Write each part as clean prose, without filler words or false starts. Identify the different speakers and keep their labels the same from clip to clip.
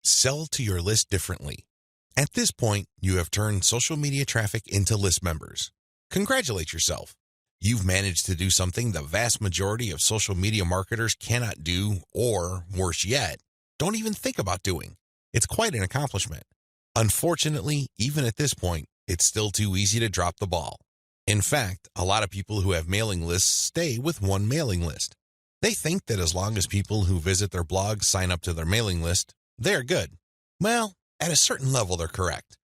Speaker 1: Sell to your list differently. At this point, you have turned social media traffic into list members. Congratulate yourself. You've managed to do something the vast majority of social media marketers cannot do, or, worse yet, don't even think about doing. It's quite an accomplishment. Unfortunately, even at this point, it's still too easy to drop the ball. In fact, a lot of people who have mailing lists stay with one mailing list. They think that as long as people who visit their blog sign up to their mailing list, they're good. Well, at a certain level, they're correct.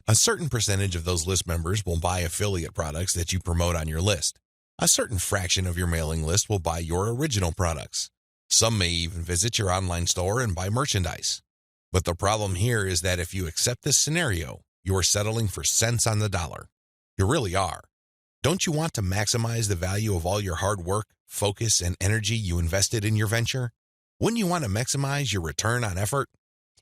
Speaker 1: A certain percentage of those list members will buy affiliate products that you promote on your list. A certain fraction of your mailing list will buy your original products. Some may even visit your online store and buy merchandise. But the problem here is that if you accept this scenario, you are settling for cents on the dollar. You really are. Don't you want to maximize the value of all your hard work, focus, and energy you invested in your venture? Wouldn't you want to maximize your return on effort?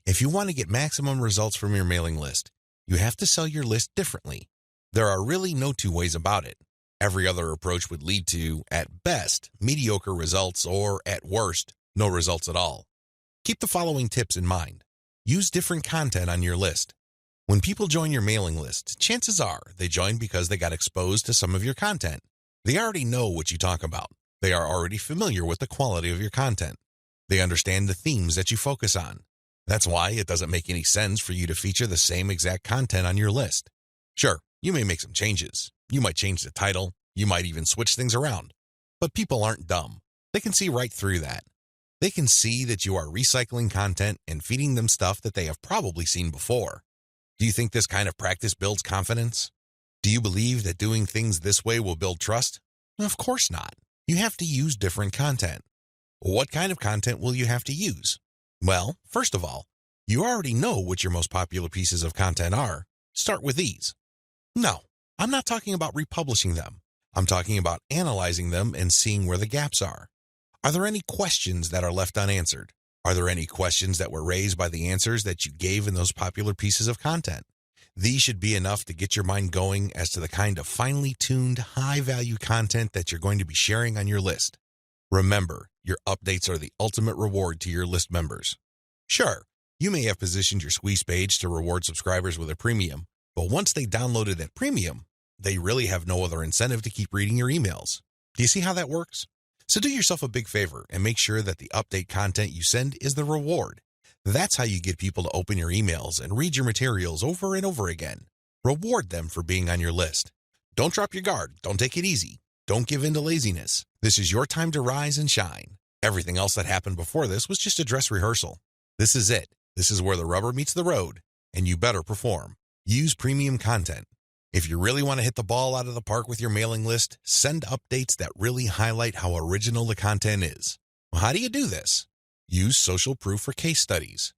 Speaker 1: If you want to get maximum results from your mailing list, you have to sell your list differently. There are really no two ways about it. Every other approach would lead to, at best, mediocre results or, at worst, no results at all. Keep the following tips in mind. Use different content on your list. When people join your mailing list, chances are they join because they got exposed to some of your content. They already know what you talk about. They are already familiar with the quality of your content. They understand the themes that you focus on. That's why it doesn't make any sense for you to feature the same exact content on your list. Sure, you may make some changes. You might change the title. You might even switch things around. But people aren't dumb. They can see right through that. They can see that you are recycling content and feeding them stuff that they have probably seen before. Do you think this kind of practice builds confidence? Do you believe that doing things this way will build trust? Of course not. You have to use different content. What kind of content will you have to use? Well, first of all, you already know what your most popular pieces of content are. Start with these. No, I'm not talking about republishing them. I'm talking about analyzing them and seeing where the gaps are. Are there any questions that are left unanswered? Are there any questions that were raised by the answers that you gave in those popular pieces of content? These should be enough to get your mind going as to the kind of finely tuned, high-value content that you're going to be sharing on your list. Remember, your updates are the ultimate reward to your list members. Sure, you may have positioned your squeeze page to reward subscribers with a premium, but once they downloaded that premium, they really have no other incentive to keep reading your emails. Do you see how that works? So do yourself a big favor and make sure that the update content you send is the reward. That's how you get people to open your emails and read your materials over and over again. Reward them for being on your list. Don't drop your guard. Don't take it easy. Don't give in to laziness. This is your time to rise and shine. Everything else that happened before this was just a dress rehearsal. This is it. This is where the rubber meets the road, and you better perform. Use premium content. If you really want to hit the ball out of the park with your mailing list, send updates that really highlight how original the content is. Well, how do you do this? Use social proof for case studies.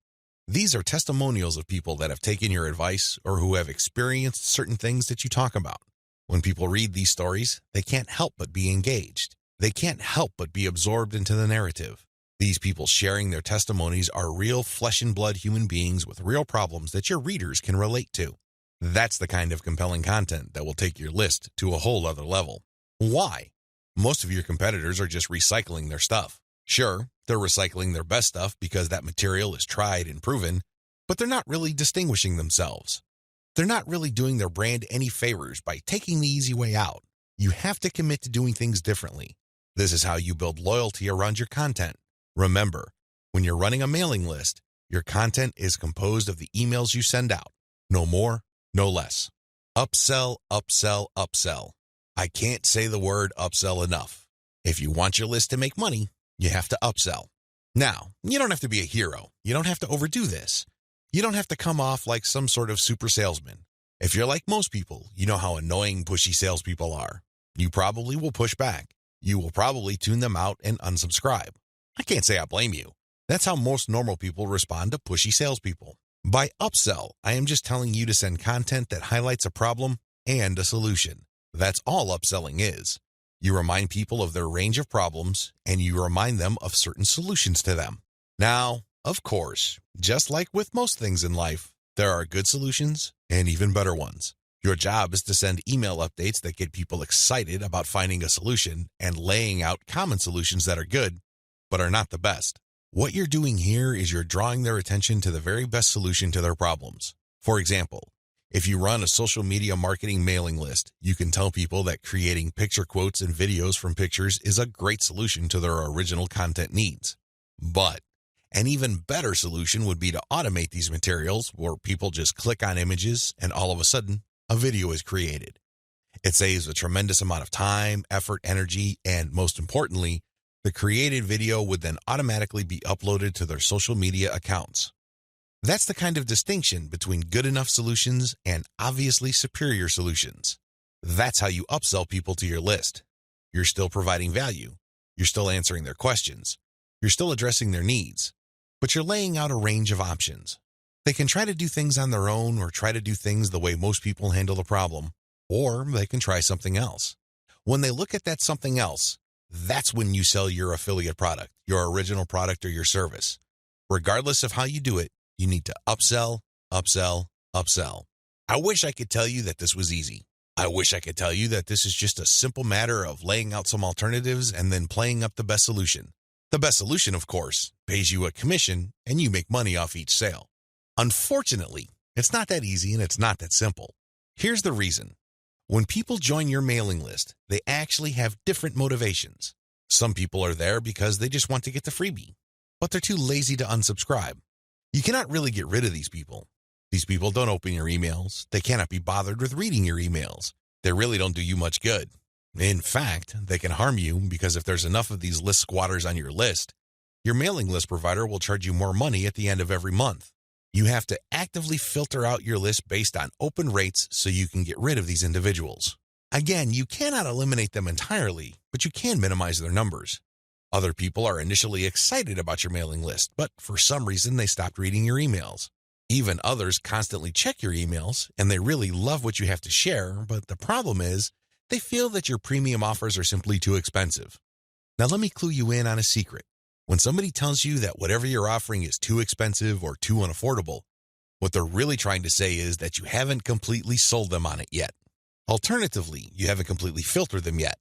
Speaker 1: These are testimonials of people that have taken your advice or who have experienced certain things that you talk about. When people read these stories, they can't help but be engaged. They can't help but be absorbed into the narrative. These people sharing their testimonies are real flesh and blood human beings with real problems that your readers can relate to. That's the kind of compelling content that will take your list to a whole other level. Why? Most of your competitors are just recycling their stuff. Sure, they're recycling their best stuff because that material is tried and proven, but they're not really distinguishing themselves. They're not really doing their brand any favors by taking the easy way out. You have to commit to doing things differently. This is how you build loyalty around your content. Remember, when you're running a mailing list, your content is composed of the emails you send out. No more, no less. Upsell, upsell, upsell. I can't say the word upsell enough. If you want your list to make money, you have to upsell. Now, you don't have to be a hero. You don't have to overdo this. You don't have to come off like some sort of super salesman. If you're like most people, you know how annoying, pushy salespeople are. You probably will push back. You will probably tune them out and unsubscribe. I can't say I blame you. That's how most normal people respond to pushy salespeople. By upsell, I am just telling you to send content that highlights a problem and a solution. That's all upselling is. You remind people of their range of problems, and you remind them of certain solutions to them. Now, of course, just like with most things in life, there are good solutions and even better ones. Your job is to send email updates that get people excited about finding a solution and laying out common solutions that are good, but are not the best. What you're doing here is you're drawing their attention to the very best solution to their problems. For example, if you run a social media marketing mailing list, you can tell people that creating picture quotes and videos from pictures is a great solution to their original content needs. But an even better solution would be to automate these materials where people just click on images and all of a sudden, a video is created. It saves a tremendous amount of time, effort, energy, and most importantly, the created video would then automatically be uploaded to their social media accounts. That's the kind of distinction between good enough solutions and obviously superior solutions. That's how you upsell people to your list. You're still providing value. You're still answering their questions. You're still addressing their needs. But you're laying out a range of options. They can try to do things on their own or try to do things the way most people handle the problem, or they can try something else. When they look at that something else, that's when you sell your affiliate product, your original product or your service. Regardless of how you do it, you need to upsell, upsell, upsell. I wish I could tell you that this was easy. I wish I could tell you that this is just a simple matter of laying out some alternatives and then playing up the best solution. The best solution, of course, pays you a commission and you make money off each sale. Unfortunately, it's not that easy and it's not that simple. Here's the reason. When people join your mailing list, they actually have different motivations. Some people are there because they just want to get the freebie, but they're too lazy to unsubscribe. You cannot really get rid of these people. These people don't open your emails. They cannot be bothered with reading your emails. They really don't do you much good. In fact, they can harm you because if there's enough of these list squatters on your list, your mailing list provider will charge you more money at the end of every month. You have to actively filter out your list based on open rates so you can get rid of these individuals. Again, you cannot eliminate them entirely, but you can minimize their numbers. Other people are initially excited about your mailing list, but for some reason they stopped reading your emails. Even others constantly check your emails, and they really love what you have to share, but the problem is they feel that your premium offers are simply too expensive. Now let me clue you in on a secret. When somebody tells you that whatever you're offering is too expensive or too unaffordable, what they're really trying to say is that you haven't completely sold them on it yet. Alternatively, you haven't completely filtered them yet.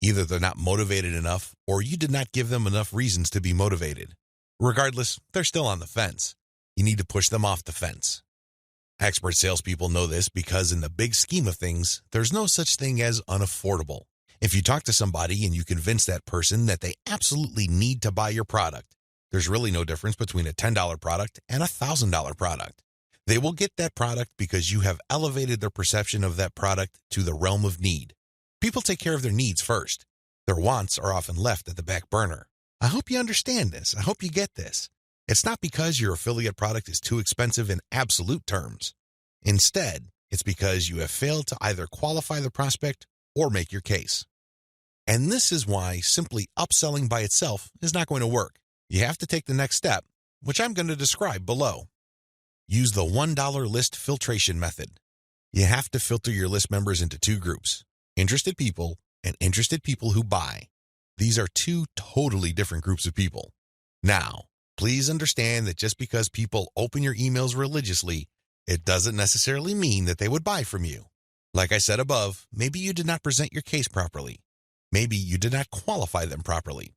Speaker 1: Either they're not motivated enough or you did not give them enough reasons to be motivated. Regardless, they're still on the fence. You need to push them off the fence. Expert salespeople know this because in the big scheme of things, there's no such thing as unaffordable. If you talk to somebody and you convince that person that they absolutely need to buy your product, there's really no difference between a $10 product and a $1,000 product. They will get that product because you have elevated their perception of that product to the realm of need. People take care of their needs first. Their wants are often left at the back burner. I hope you understand this. I hope you get this. It's not because your affiliate product is too expensive in absolute terms. Instead, it's because you have failed to either qualify the prospect or make your case. And this is why simply upselling by itself is not going to work. You have to take the next step, which I'm going to describe below. Use the $1 list filtration method. You have to filter your list members into two groups, interested people and interested people who buy. These are two totally different groups of people. Now, please understand that just because people open your emails religiously, it doesn't necessarily mean that they would buy from you. Like I said above, maybe you did not present your case properly. Maybe you did not qualify them properly.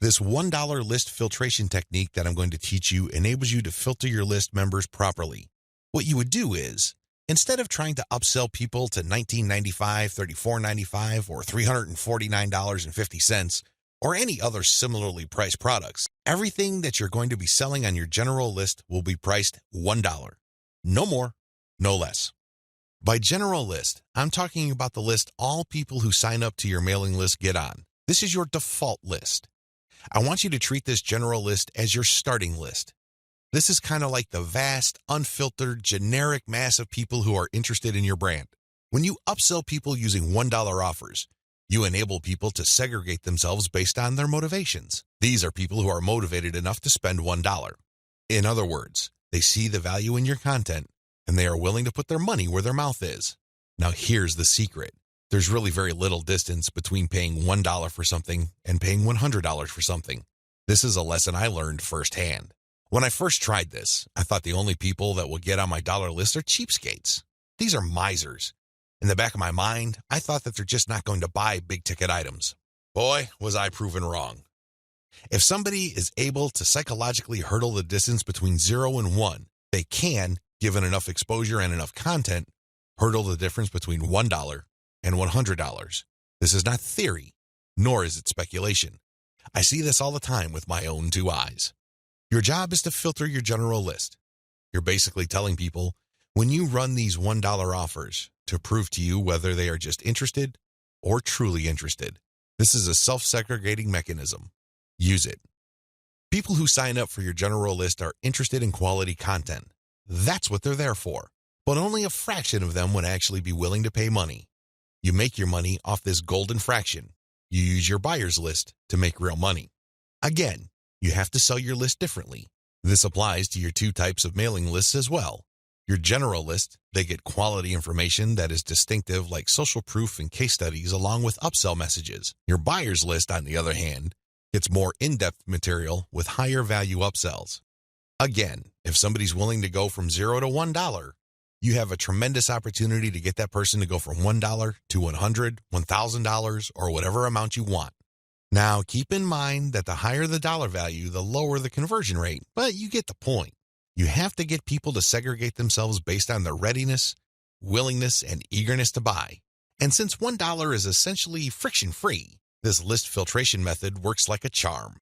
Speaker 1: This $1 list filtration technique that I'm going to teach you enables you to filter your list members properly. What you would do is, instead of trying to upsell people to $19.95, $34.95, or $349.50, or any other similarly priced products, everything that you're going to be selling on your general list will be priced $1. No more, no less. By general list, I'm talking about the list all people who sign up to your mailing list get on. This is your default list. I want you to treat this general list as your starting list. This is kind of like the vast, unfiltered, generic mass of people who are interested in your brand. When you upsell people using $1 offers, you enable people to segregate themselves based on their motivations. These are people who are motivated enough to spend $1. In other words, they see the value in your content, and they are willing to put their money where their mouth is. Now here's the secret. There's really very little distance between paying $1 for something and paying $100 for something. This is a lesson I learned firsthand. When I first tried this, I thought the only people that will get on my dollar list are cheapskates. These are misers. In the back of my mind, I thought that they're just not going to buy big-ticket items. Boy, was I proven wrong. If somebody is able to psychologically hurdle the distance between 0 and 1, they can, given enough exposure and enough content, hurdle the difference between $1 and $100. This is not theory, nor is it speculation. I see this all the time with my own two eyes. Your job is to filter your general list. You're basically telling people, when you run these $1 offers, to prove to you whether they are just interested or truly interested. This is a self-segregating mechanism. Use it. People who sign up for your general list are interested in quality content. That's what they're there for. But only a fraction of them would actually be willing to pay money. You make your money off this golden fraction. You use your buyer's list to make real money. Again, you have to sell your list differently. This applies to your two types of mailing lists as well. Your general list, they get quality information that is distinctive like social proof and case studies along with upsell messages. Your buyer's list, on the other hand, gets more in-depth material with higher value upsells. Again, if somebody's willing to go from 0 to $1, you have a tremendous opportunity to get that person to go from $1 to $100, $1,000, or whatever amount you want. Now, keep in mind that the higher the dollar value, the lower the conversion rate, but you get the point. You have to get people to segregate themselves based on their readiness, willingness, and eagerness to buy. And since $1 is essentially friction-free, this list filtration method works like a charm.